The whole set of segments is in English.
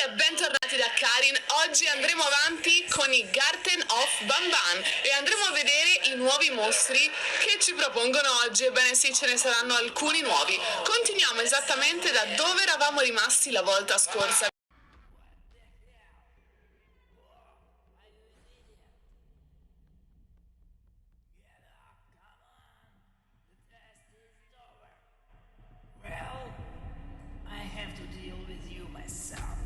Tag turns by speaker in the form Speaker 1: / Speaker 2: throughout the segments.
Speaker 1: e bentornati da Karin. Oggi andremo avanti con i Garten of Banban e andremo a vedere i nuovi mostri che ci propongono oggi. Ebbene sì, ce ne saranno alcuni nuovi. Continuiamo esattamente da dove eravamo rimasti la volta scorsa.
Speaker 2: Well, I have to deal with you myself.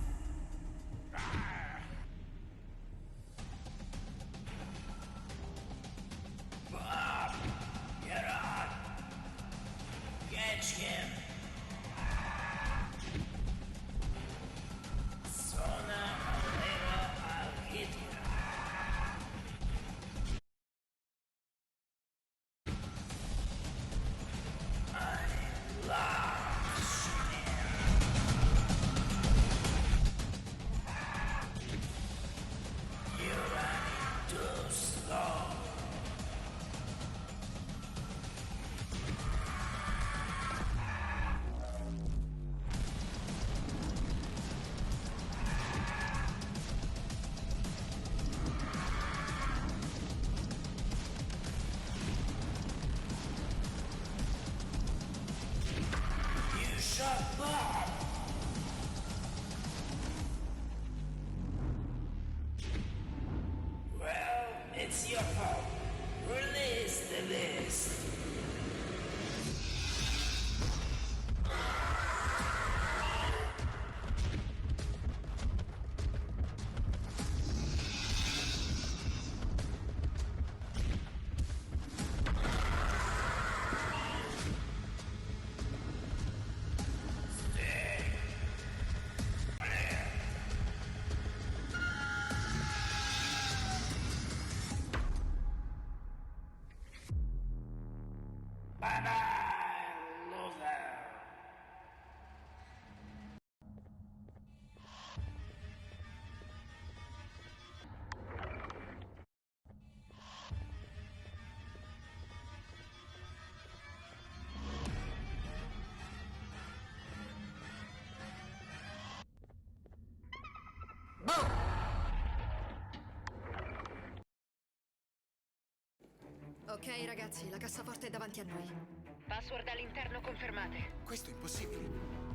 Speaker 2: Bob, get on. Catch him. Sooner or later, I'll hit you. I love shooting. You're running too slow. You shot Bob. Well, it's your fault. Release the list. Bye-bye, loser.
Speaker 3: Ok, ragazzi, la cassaforte è davanti a noi.
Speaker 4: Password all'interno confermate.
Speaker 5: Questo è impossibile.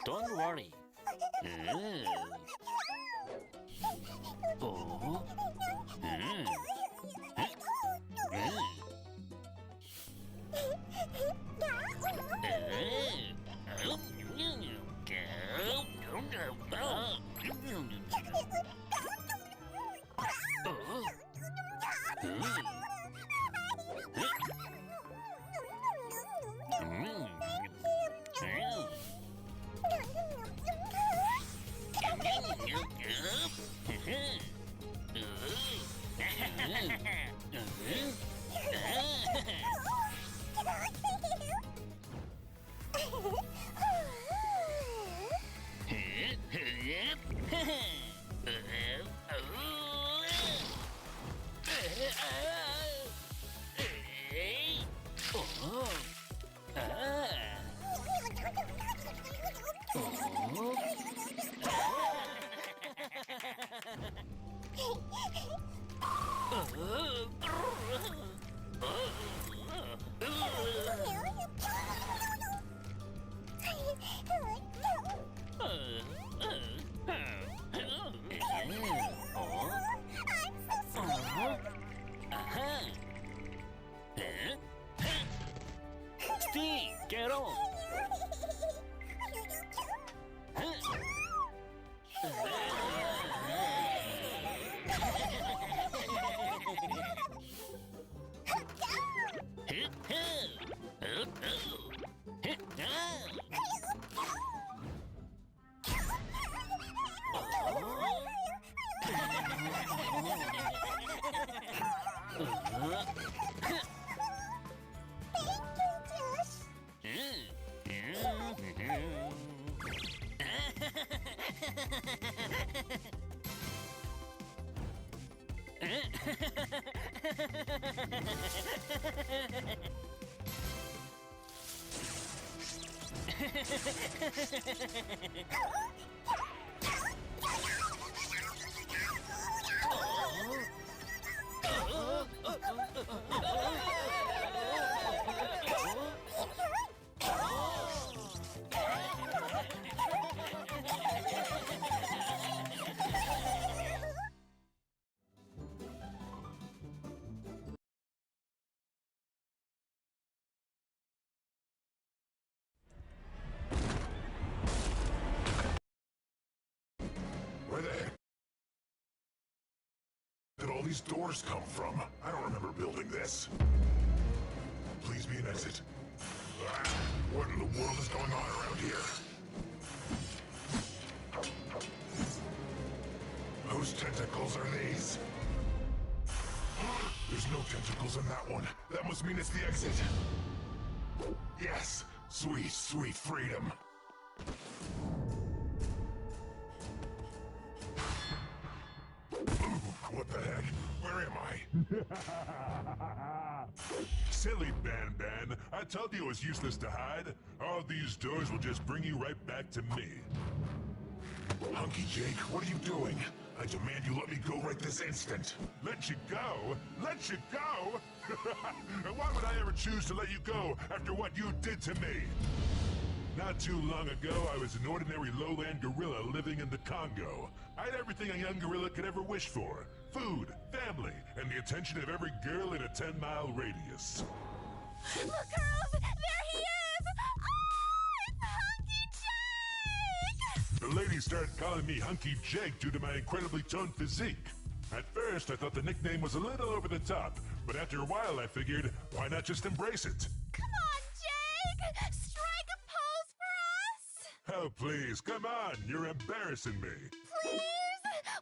Speaker 5: Don't worry. Oh. Steve, get on!
Speaker 6: these doors come from? I don't remember building this. Please be an exit. Ah, what in the world is going on around here? Whose tentacles are these? There's no tentacles in that one. That must mean it's the exit. Yes! Sweet, sweet freedom. What the heck? Where am I? Silly Ban, I told you it was useless to hide. All these doors will just bring you right back to me. Hunky Jake, what are you doing? I demand you let me go right this instant. Let you go? Let you go? And why would I ever choose to let you go after what you did to me? Not too long ago, I was an ordinary lowland gorilla living in the Congo. I had everything a young gorilla could ever wish for. Food, family, and the attention of every girl in a 10-mile radius.
Speaker 7: Look, girls! There he is! Oh, it's Hunky Jake!
Speaker 6: The ladies started calling me Hunky Jake due to my incredibly toned physique. At first, I thought the nickname was a little over the top, but after a while I figured, why not just embrace it?
Speaker 7: Come on, Jake! Strike a pose for us!
Speaker 6: Oh, please, come on, you're embarrassing me.
Speaker 7: Please?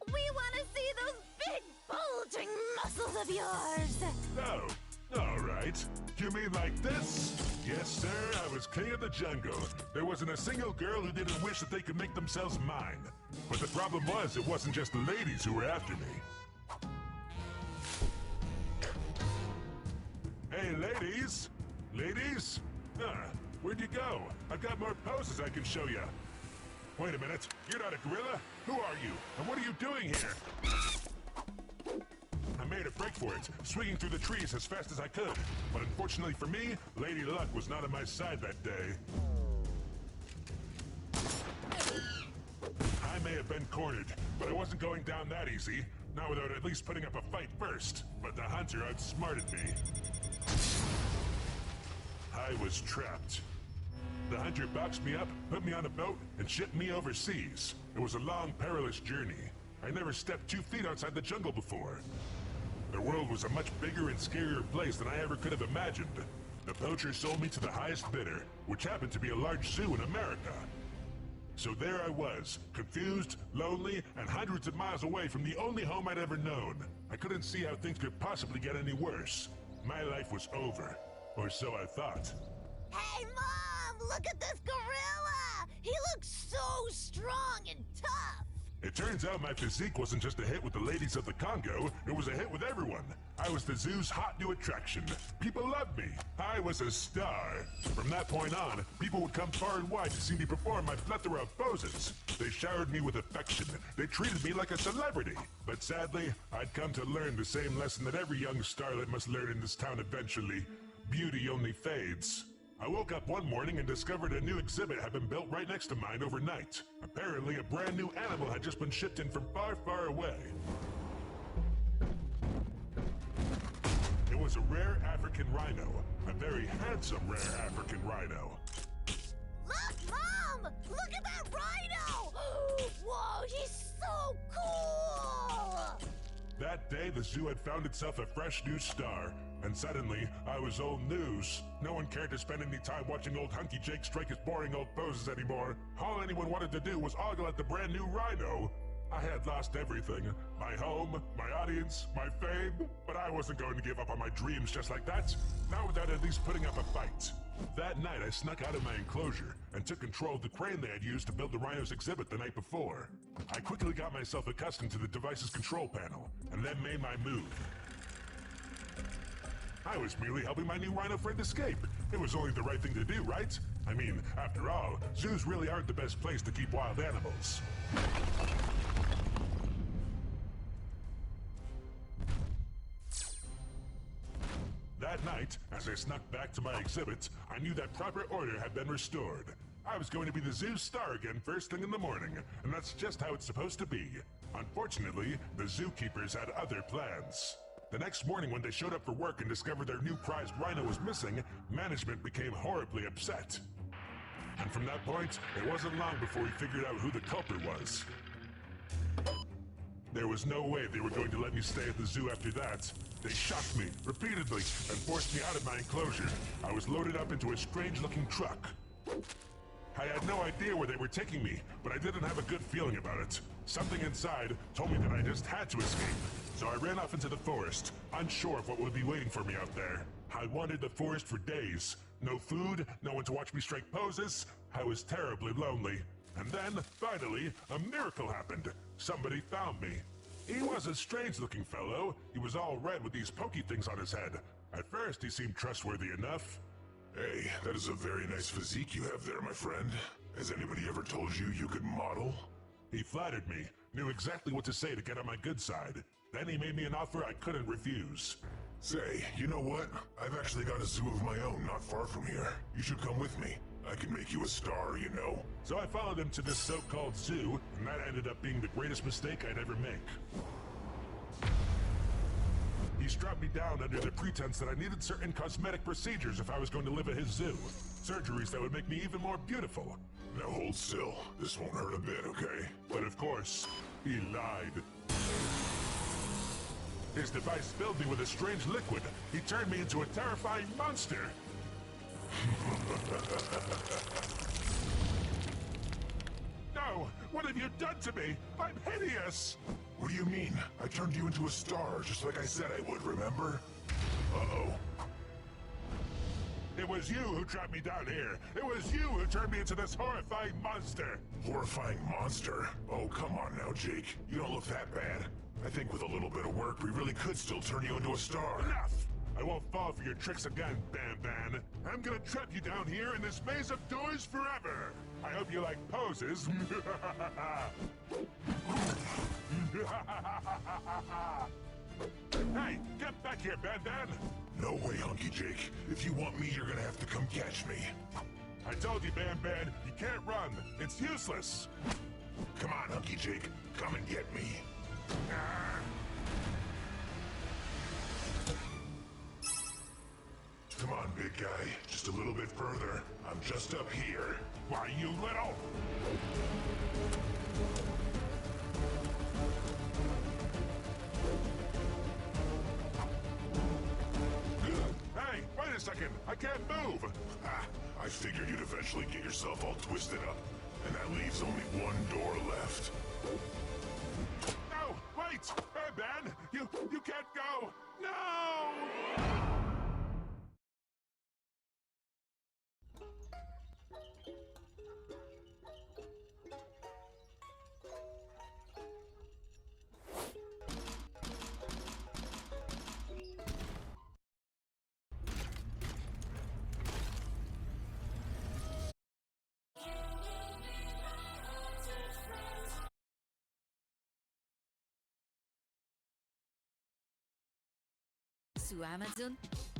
Speaker 7: We want to see those big, bulging muscles of yours!
Speaker 6: Oh, all right. You mean like this? Yes, sir, I was king of the jungle. There wasn't a single girl who didn't wish that they could make themselves mine. But the problem was, it wasn't just the ladies who were after me. Hey, ladies! Ladies? Where'd you go? I've got more poses I can show you. Wait a minute, you're not a gorilla? Who are you? And what are you doing here? I made a break for it, swinging through the trees as fast as I could. But unfortunately for me, Lady Luck was not on my side that day. I may have been cornered, but I wasn't going down that easy. Not without at least putting up a fight first. But the hunter outsmarted me. I was trapped. The hunter boxed me up, put me on a boat, and shipped me overseas. It was a long, perilous journey. I never stepped 2 feet outside the jungle before. The world was a much bigger and scarier place than I ever could have imagined. The poacher sold me to the highest bidder, which happened to be a large zoo in America. So there I was, confused, lonely, and hundreds of miles away from the only home I'd ever known. I couldn't see how things could possibly get any worse. My life was over. Or so I thought.
Speaker 7: Hey, Mom! Look at this gorilla! He looks so strong and tough!
Speaker 6: It turns out my physique wasn't just a hit with the ladies of the Congo, it was a hit with everyone. I was the zoo's hot new attraction. People loved me. I was a star. From that point on, people would come far and wide to see me perform my plethora of poses. They showered me with affection. They treated me like a celebrity. But sadly, I'd come to learn the same lesson that every young starlet must learn in this town eventually. Beauty only fades. I woke up one morning and discovered a new exhibit had been built right next to mine overnight. Apparently, a brand new animal had just been shipped in from far, far away. It was a rare African rhino. A very handsome rare African rhino.
Speaker 7: Look, Mom! Look at that rhino! Whoa, he's so cool!
Speaker 6: That day, the zoo had found itself a fresh new star. And suddenly, I was old news. No one cared to spend any time watching old Hunky Jake strike his boring old poses anymore. All anyone wanted to do was ogle at the brand new rhino. I had lost everything. My home, my audience, my fame. But I wasn't going to give up on my dreams just like that. Not without at least putting up a fight. That night, I snuck out of my enclosure and took control of the crane they had used to build the rhino's exhibit the night before. I quickly got myself accustomed to the device's control panel, and then made my move. I was merely helping my new rhino friend escape. It was only the right thing to do, right? I mean, after all, zoos really aren't the best place to keep wild animals. That night, as I snuck back to my exhibit, I knew that proper order had been restored. I was going to be the zoo's star again first thing in the morning, and that's just how it's supposed to be. Unfortunately, the zookeepers had other plans. The next morning when they showed up for work and discovered their new prized rhino was missing, management became horribly upset. And from that point, it wasn't long before we figured out who the culprit was. There was no way they were going to let me stay at the zoo after that. They shocked me repeatedly and forced me out of my enclosure. I was loaded up into a strange-looking truck. I had no idea where they were taking me, but I didn't have a good feeling about it. Something inside told me that I just had to escape. So I ran off into the forest, unsure of what would be waiting for me out there. I wandered the forest for days. No food, no one to watch me strike poses. I was terribly lonely. And then, finally, a miracle happened. Somebody found me. He was a strange-looking fellow. He was all red with these pokey things on his head. At first, he seemed trustworthy enough.
Speaker 8: Hey, that is a very nice physique you have there, my friend. Has anybody ever told you you could model?
Speaker 6: He flattered me, knew exactly what to say to get on my good side. Then he made me an offer I couldn't refuse.
Speaker 8: Say, you know what? I've actually got a zoo of my own not far from here. You should come with me. I can make you a star, you know.
Speaker 6: So I followed him to this so-called zoo, and that ended up being the greatest mistake I'd ever make. He strapped me down under the pretense that I needed certain cosmetic procedures if I was going to live at his zoo. Surgeries that would make me even more beautiful.
Speaker 8: Now hold still. This won't hurt a bit, okay?
Speaker 6: But of course, he lied. His device filled me with a strange liquid. He turned me into a terrifying monster. No! What have you done to me? I'm hideous!
Speaker 8: What do you mean? I turned you into a star, just like I said I would, remember? Uh-oh.
Speaker 6: It was you who trapped me down here. It was you who turned me into this horrifying monster.
Speaker 8: Horrifying monster? Oh, come on now, Jake. You don't look that bad. I think with a little bit of work, we really could still turn you into a star.
Speaker 6: Enough! I won't fall for your tricks again, Bam Bam. I'm gonna trap you down here in this maze of doors forever. I hope you like poses. Hey, get back here, Bam Bam!
Speaker 8: No way, Hunky Jake. If you want me, you're gonna have to come catch me.
Speaker 6: I told you, Bam Bam, you can't run. It's useless.
Speaker 8: Come on, Hunky Jake. Come and get me. Come on, big guy. Just a little bit further. I'm just up here.
Speaker 6: Why, you little... Hey, wait a second. I can't move.
Speaker 8: Ah, I figured you'd eventually get yourself all twisted up. And that leaves only one door left.
Speaker 6: No, wait! Bam Bam, you can't go. No!
Speaker 9: Su Amazon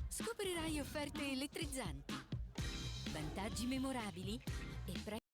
Speaker 9: scoprirai offerte elettrizzanti, vantaggi memorabili e prezzi